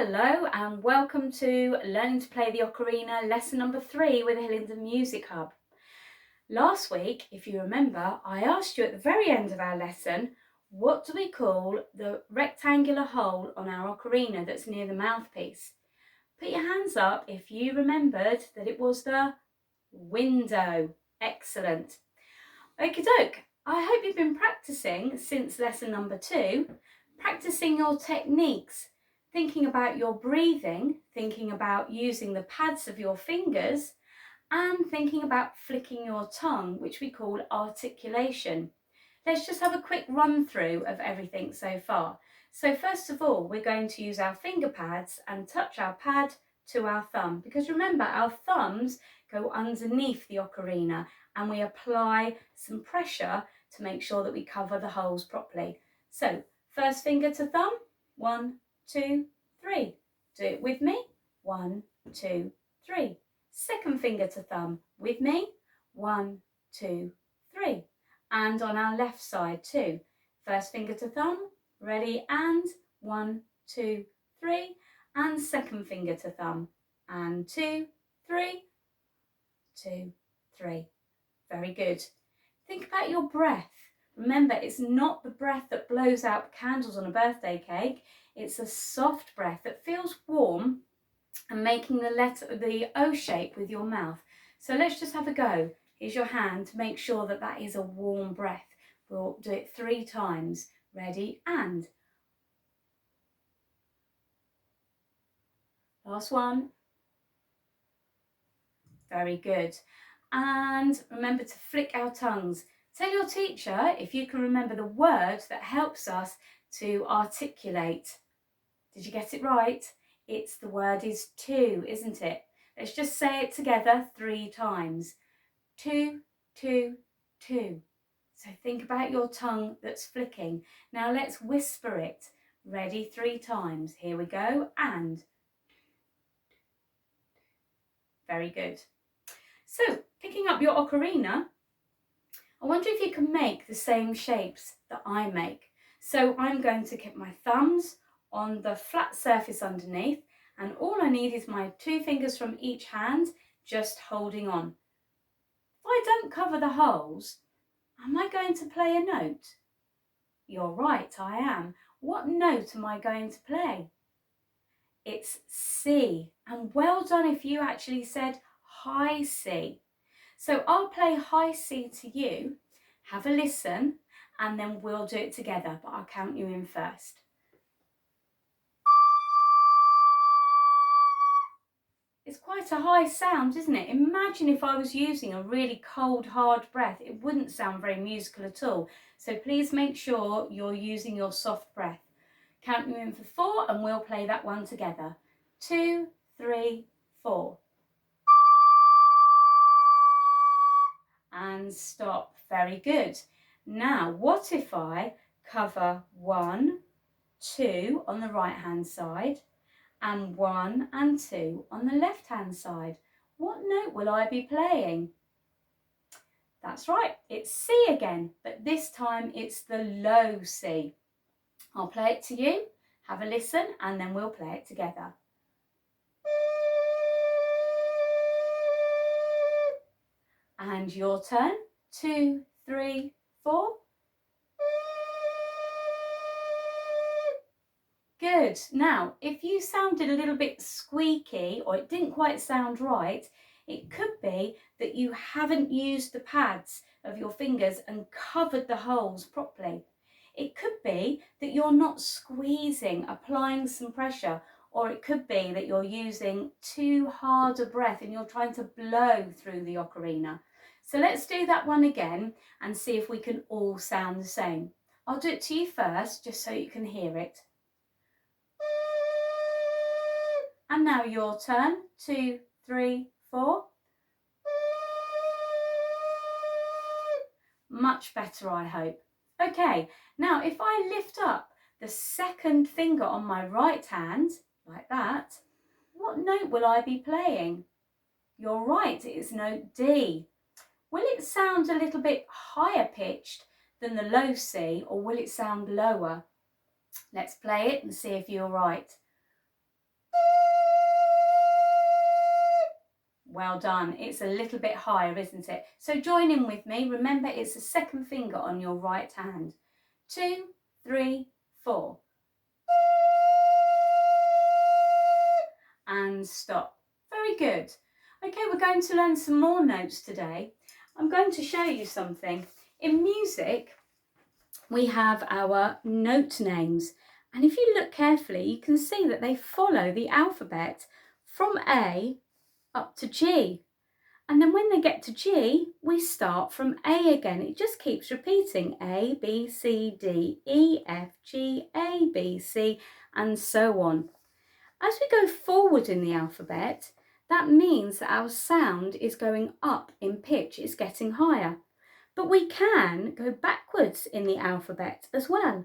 Hello and welcome to Learning to Play the Ocarina lesson number 3 with Hillingdon Music Hub. Last week, if you remember, I asked you at the very end of our lesson, what do we call the rectangular hole on our ocarina that's near the mouthpiece? Put your hands up if you remembered that it was the window. Excellent. Okie doke, I hope you've been practicing since lesson number 2, practicing your techniques, thinking about your breathing, thinking about using the pads of your fingers, and thinking about flicking your tongue, which we call articulation. Let's just have a quick run through of everything so far. So first of all, we're going to use our finger pads and touch our pad to our thumb, because remember, our thumbs go underneath the ocarina and we apply some pressure to make sure that we cover the holes properly. So first finger to thumb, 1, 2, 3. Do it with me. 1, 2, 3. Second finger to thumb with me. 1, 2, 3. And on our left side too. First finger to thumb, ready, and 1, 2, 3. And second finger to thumb, and 2, 3, 2, 3. Very good. Think about your breath. Remember, it's not the breath that blows out candles on a birthday cake. It's a soft breath that feels warm and making the O shape with your mouth. So let's just have a go. Here's your hand to make sure that that is a warm breath. We'll do it 3 times. Ready, and. Last one. Very good. And remember to flick our tongues. Tell your teacher if you can remember the word that helps us to articulate. Did you get it right? The word is to, isn't it? Let's just say it together 3 times. 2, 2, 2. So think about your tongue that's flicking. Now let's whisper it. Ready, 3 times. Here we go, and. Very good. So, picking up your ocarina, I wonder if you can make the same shapes that I make. So I'm going to keep my thumbs on the flat surface underneath, and all I need is my 2 fingers from each hand just holding on. If I don't cover the holes, am I going to play a note? You're right, I am. What note am I going to play? It's C, and well done if you actually said high C. So I'll play high C to you, have a listen, and then we'll do it together, but I'll count you in first. It's quite a high sound, isn't it? Imagine if I was using a really cold, hard breath. It wouldn't sound very musical at all. So please make sure you're using your soft breath. Count you in for 4 and we'll play that one together. 2, 3, 4. And stop. Very good. Now, what if I cover 1, 2 on the right hand side and 1 and 2 on the left hand side? What note will I be playing? That's right, it's C again, but this time it's the low C. I'll play it to you, have a listen, and then we'll play it together. And your turn. 2, 3, 4. Good. Now, if you sounded a little bit squeaky or it didn't quite sound right, it could be that you haven't used the pads of your fingers and covered the holes properly. It could be that you're not squeezing, applying some pressure, or it could be that you're using too hard a breath and you're trying to blow through the ocarina. So let's do that one again and see if we can all sound the same. I'll do it to you first, just so you can hear it. And now your turn. 2, 3, 4. Much better, I hope. Okay, now if I lift up the second finger on my right hand, like that, what note will I be playing? You're right, it is note D. Will it sound a little bit higher pitched than the low C, or will it sound lower? Let's play it and see if you're right. Well done. It's a little bit higher, isn't it? So join in with me. Remember, it's the second finger on your right hand. 2, 3, 4. And stop. Very good. Okay, we're going to learn some more notes today. I'm going to show you something. In music, we have our note names. And if you look carefully, you can see that they follow the alphabet from A up to G. And then when they get to G, we start from A again. It just keeps repeating A, B, C, D, E, F, G, A, B, C, and so on. As we go forward in the alphabet, that means that our sound is going up in pitch, it's getting higher. But we can go backwards in the alphabet as well.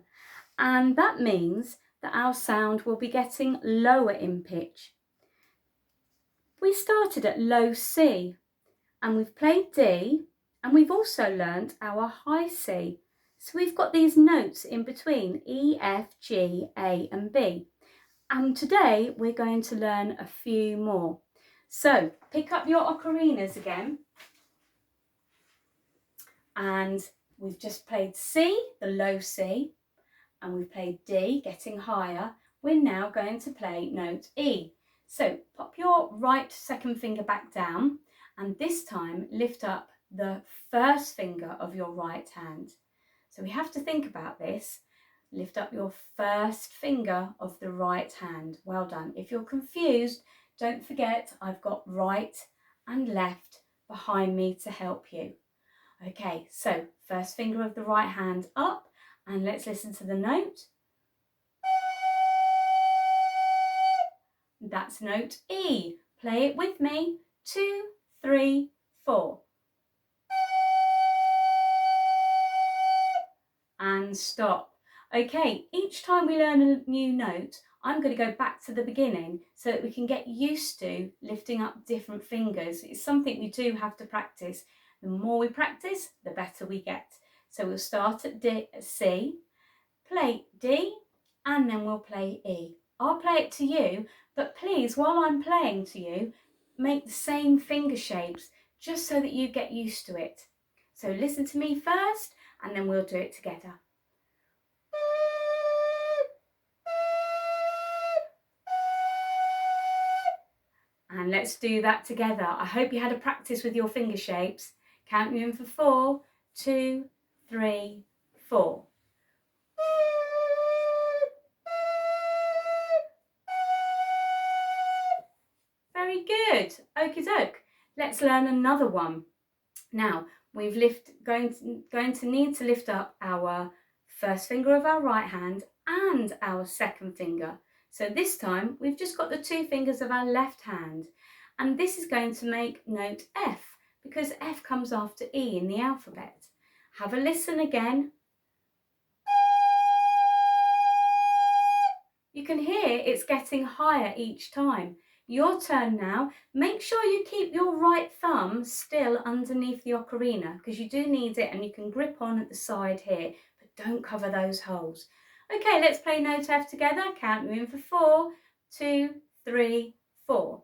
And that means that our sound will be getting lower in pitch. We started at low C and we've played D and we've also learnt our high C. So we've got these notes in between E, F, G, A and B. And today we're going to learn a few more. So pick up your ocarinas again. And we've just played C, the low C, and we've played D, getting higher. We're now going to play note E. So pop your right second finger back down and this time lift up the first finger of your right hand. So we have to think about this. Lift up your first finger of the right hand. Well done. If you're confused, don't forget I've got right and left behind me to help you. Okay, so first finger of the right hand up and let's listen to the note. That's note E. Play it with me. 2, 3, 4. And stop. Okay, each time we learn a new note, I'm going to go back to the beginning so that we can get used to lifting up different fingers. It's something we do have to practice. The more we practice, the better we get. So we'll start at C, play D, and then we'll play E. I'll play it to you, but please, while I'm playing to you, make the same finger shapes just so that you get used to it. So listen to me first, and then we'll do it together. And let's do that together. I hope you had a practice with your finger shapes. Count you in for 4, 2, 3, 4. Very good. Okie doke. Let's learn another one. Now, we've going to need to lift up our first finger of our right hand and our second finger. So this time we've just got the 2 fingers of our left hand, and this is going to make note F because F comes after E in the alphabet. Have a listen again. You can hear it's getting higher each time. Your turn now. Make sure you keep your right thumb still underneath the ocarina because you do need it, and you can grip on at the side here, but don't cover those holes. Okay, let's play note F together. Count you in for 4, 2, 3, 4.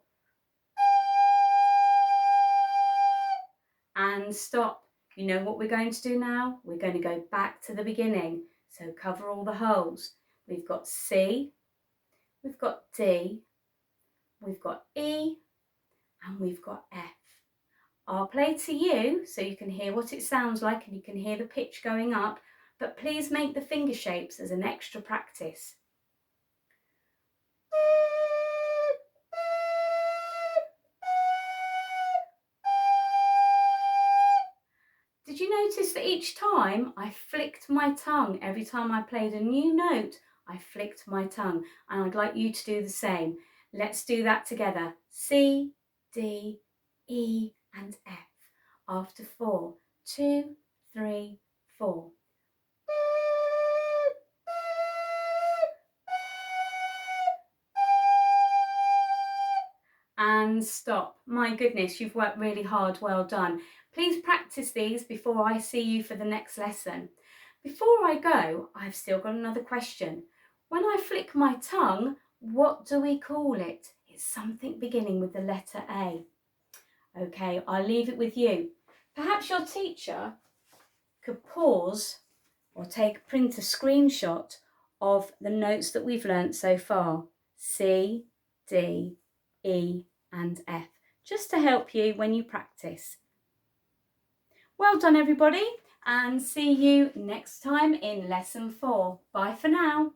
And stop. You know what we're going to do now? We're going to go back to the beginning. So cover all the holes. We've got C, we've got D, we've got E, and we've got F. I'll play to you so you can hear what it sounds like and you can hear the pitch going up, but please make the finger shapes as an extra practice. Did you notice that each time I flicked my tongue? Every time I played a new note, I flicked my tongue, and I'd like you to do the same. Let's do that together. C, D, E and F. After 4, 2, 3, 4. And stop. My goodness, you've worked really hard. Well done. Please practice these before I see you for the next lesson. Before I go, I've still got another question. When I flick my tongue, What do we call it? It's something beginning with the letter A. Okay, I'll leave it with you. Perhaps your teacher could pause or print a screenshot of the notes that we've learnt so far. C, D, E and F, just to help you when you practice. Well done everybody, and see you next time in lesson 4. Bye for now.